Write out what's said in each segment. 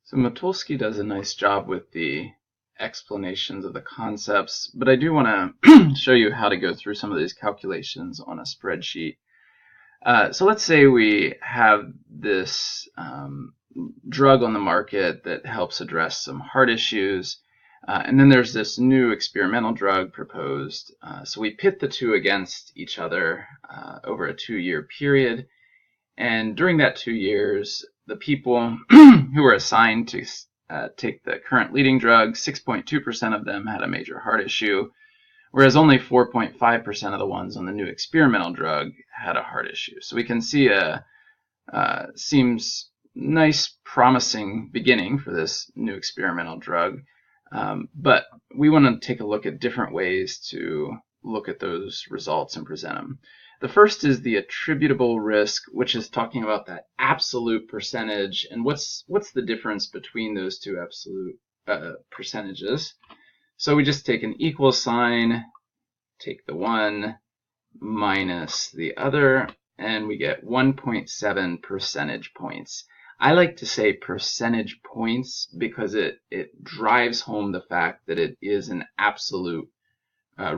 So Matulsky does a nice job with the explanations of the concepts, but I do want to show you how to go through some of these calculations on a spreadsheet. So let's say we have this drug on the market that helps address some heart issues, and then there's this new experimental drug proposed. So we pit the two against each other over a 2-year period, and during that 2 years, the people who were assigned to take the current leading drug, 6.2% of them had a major heart issue, whereas only 4.5% of the ones on the new experimental drug had a heart issue. So we can see seems nice, promising beginning for this new experimental drug, but we want to take a look at different ways to look at those results and present them. The first is the attributable risk, which is talking about that absolute percentage and what's the difference between those two absolute percentages. So we just take an equal sign, take the one minus the other, and we get 1.7 percentage points. I like to say percentage points because it drives home the fact that it is an absolute a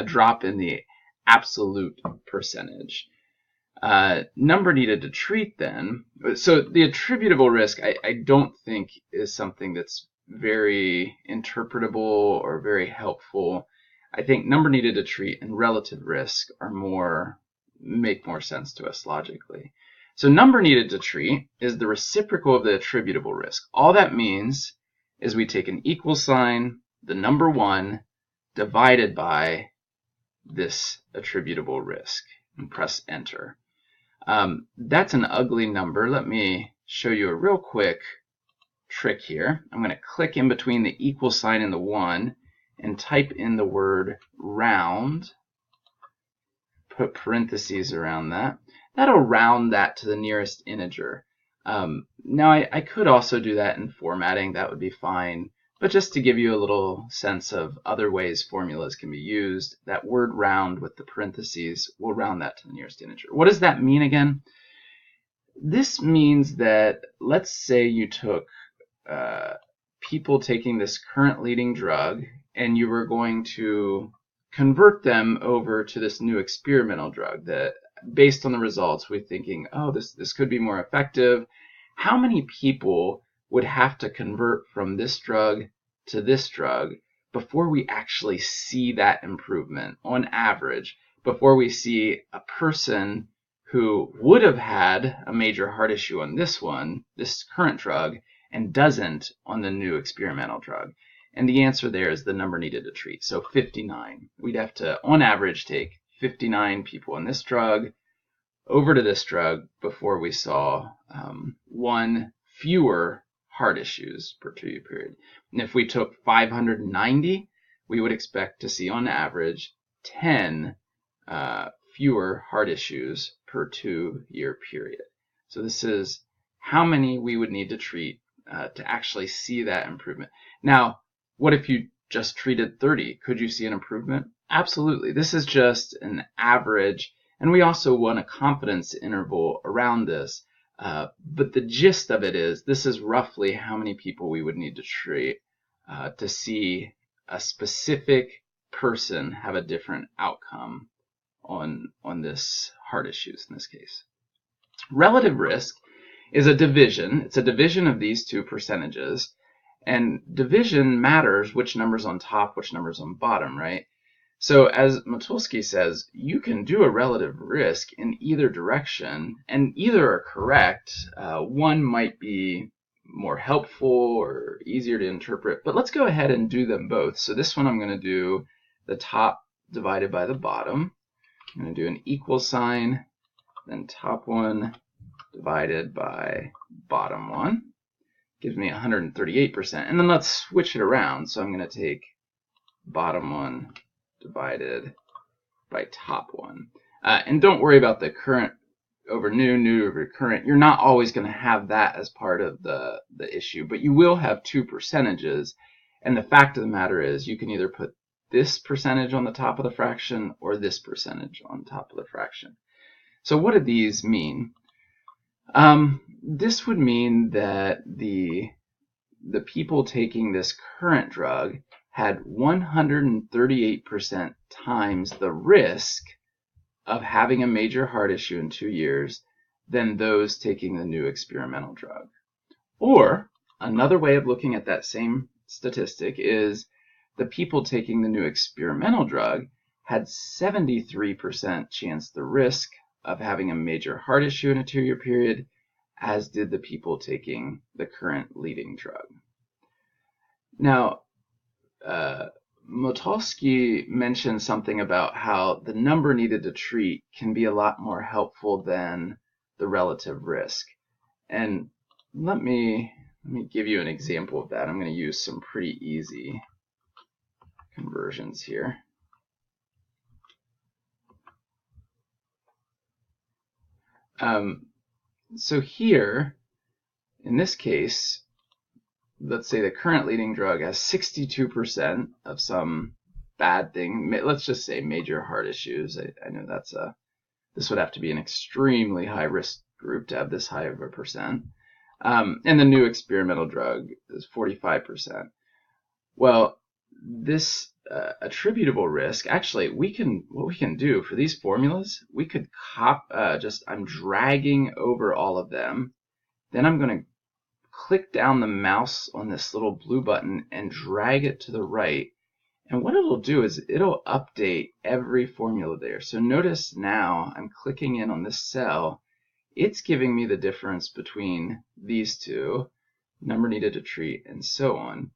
drop in the absolute percentage. Number needed to treat then. So the attributable risk I don't think is something that's very interpretable or very helpful. I think number needed to treat and relative risk make more sense to us logically. So number needed to treat is the reciprocal of the attributable risk. All that means is we take an equal sign, the number 1, divided by this attributable risk, and press enter. That's an ugly number. Let me show you a real quick trick here. I'm going to click in between the equal sign and the 1 and type in the word round, put parentheses around that. That'll round that to the nearest integer. Now I could also do that in formatting, that would be fine. But just to give you a little sense of other ways formulas can be used, that word round with the parentheses will round that to the nearest integer. What does that mean again? This means that, let's say you took people taking this current leading drug and you were going to convert them over to this new experimental drug that, based on the results, we're thinking, oh, this could be more effective. How many people would have to convert from this drug to this drug before we actually see that improvement on average, before we see a person who would have had a major heart issue on this current drug, and doesn't on the new experimental drug? And the answer there is the number needed to treat. So 59. We'd have to, on average, take 59 people on this drug over to this drug before we saw 1 fewer heart issues per 2-year period. And if we took 590, we would expect to see on average 10 fewer heart issues per 2-year period. So this is how many we would need to treat to actually see that improvement. Now, what if you just treated 30? Could you see an improvement? Absolutely. This is just an average, and we also want a confidence interval around this. But the gist of it is, this is roughly how many people we would need to treat to see a specific person have a different outcome on this heart issues in this case. Relative risk is a division. It's a division of these two percentages. And division matters which number's on top, which number's on bottom, right? So as Matulsky says, you can do a relative risk in either direction, and either are correct. One might be more helpful or easier to interpret, but let's go ahead and do them both. So this one I'm going to do the top divided by the bottom. I'm going to do an equal sign, then top one divided by bottom one. Gives me 138%. And then let's switch it around. So I'm going to take bottom one divided by top one. And don't worry about the current over new over current. You're not always going to have that as part of the issue, but you will have two percentages. And the fact of the matter is, you can either put this percentage on the top of the fraction or this percentage on top of the fraction. So what do these mean? This would mean that the people taking this current drug had 138% times the risk of having a major heart issue in 2 years than those taking the new experimental drug. Or another way of looking at that same statistic is the people taking the new experimental drug had 73% chance the risk of having a major heart issue in a 2-year period, as did the people taking the current leading drug. Now, Motulsky mentioned something about how the number needed to treat can be a lot more helpful than the relative risk. And let me give you an example of that. I'm going to use some pretty easy conversions here. So here, in this case, let's say the current leading drug has 62% of some bad thing. Let's just say major heart issues. I know this would have to be an extremely high risk group to have this high of a percent. And the new experimental drug is 45%. Well, this attributable risk, actually, what we can do for these formulas, we could I'm dragging over all of them. Then I'm going to click down the mouse on this little blue button and drag it to the right. And what it'll do is it'll update every formula there. So notice now I'm clicking in on this cell. It's giving me the difference between these two, number needed to treat, and so on.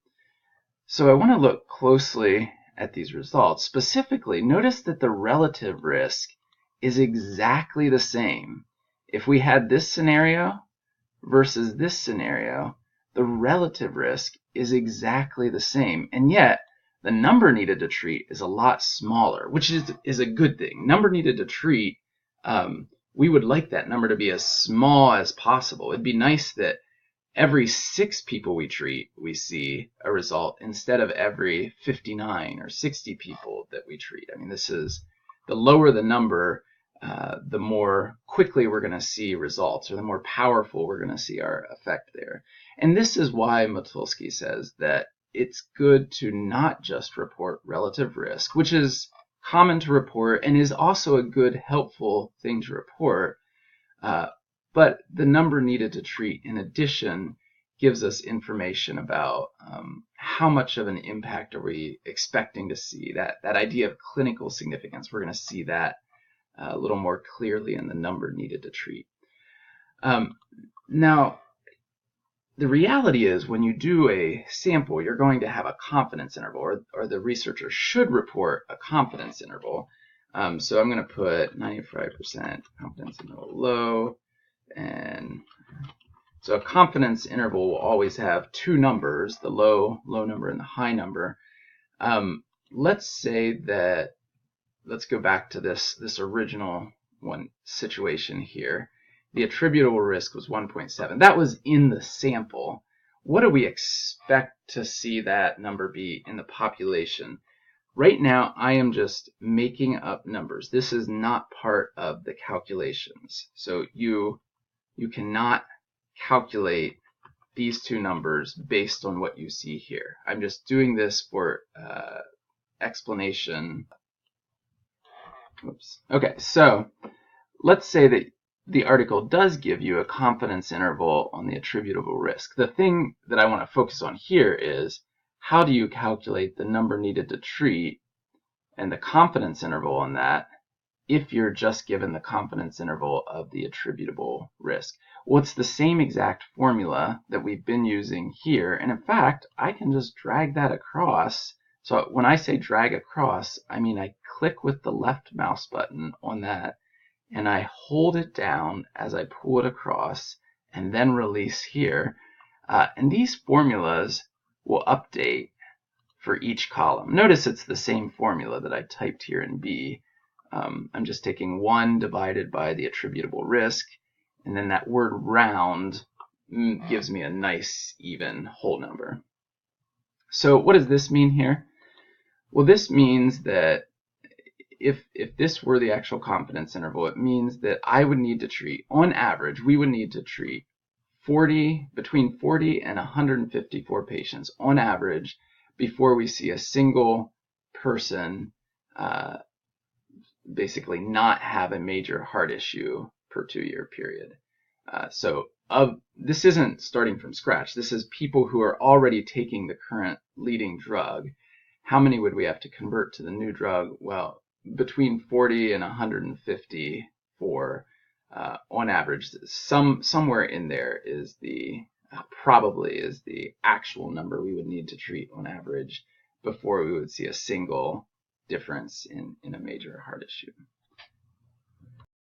So I want to look closely at these results. Specifically, notice that the relative risk is exactly the same. If we had this scenario versus this scenario, the relative risk is exactly the same. And yet, the number needed to treat is a lot smaller, which is a good thing. Number needed to treat, we would like that number to be as small as possible. It'd be nice that every 6 people we treat, we see a result instead of every 59 or 60 people that we treat. I mean, the lower the number, the more quickly we're going to see results, or the more powerful we're going to see our effect there. And this is why Motulsky says that it's good to not just report relative risk, which is common to report and is also a good, helpful thing to report. But the number needed to treat, in addition, gives us information about how much of an impact are we expecting to see. That idea of clinical significance, we're going to see that a little more clearly in the number needed to treat. Now, the reality is when you do a sample, you're going to have a confidence interval, or the researcher should report a confidence interval. So I'm going to put 95% confidence interval low. And so a confidence interval will always have 2 numbers, the low number and the high number. Let's go back to this original situation here. The attributable risk was 1.7. That was in the sample. What do we expect to see that number be in the population? Right now, I am just making up numbers. This is not part of the calculations. So you cannot calculate these 2 numbers based on what you see here. I'm just doing this for explanation. Oops. Okay, so let's say that the article does give you a confidence interval on the attributable risk. The thing that I want to focus on here is, how do you calculate the number needed to treat and the confidence interval on that if you're just given the confidence interval of the attributable risk? Well, it's the same exact formula that we've been using here. And in fact, I can just drag that across. So when I say drag across, I mean I click with the left mouse button on that, and I hold it down as I pull it across, and then release here. And these formulas will update for each column. Notice it's the same formula that I typed here in B. I'm just taking 1 divided by the attributable risk, and then that word round gives me a nice even whole number. So what does this mean here? Well, this means that if this were the actual confidence interval, it means that I would need to treat, on average, we would need to treat between 40 and 154 patients on average before we see a single person basically not have a major heart issue per 2-year period. This isn't starting from scratch. This is people who are already taking the current leading drug. How many would we have to convert to the new drug? Well, between 40 and 154 on average. Somewhere in there is probably is the actual number we would need to treat on average before we would see a single difference in a major heart issue.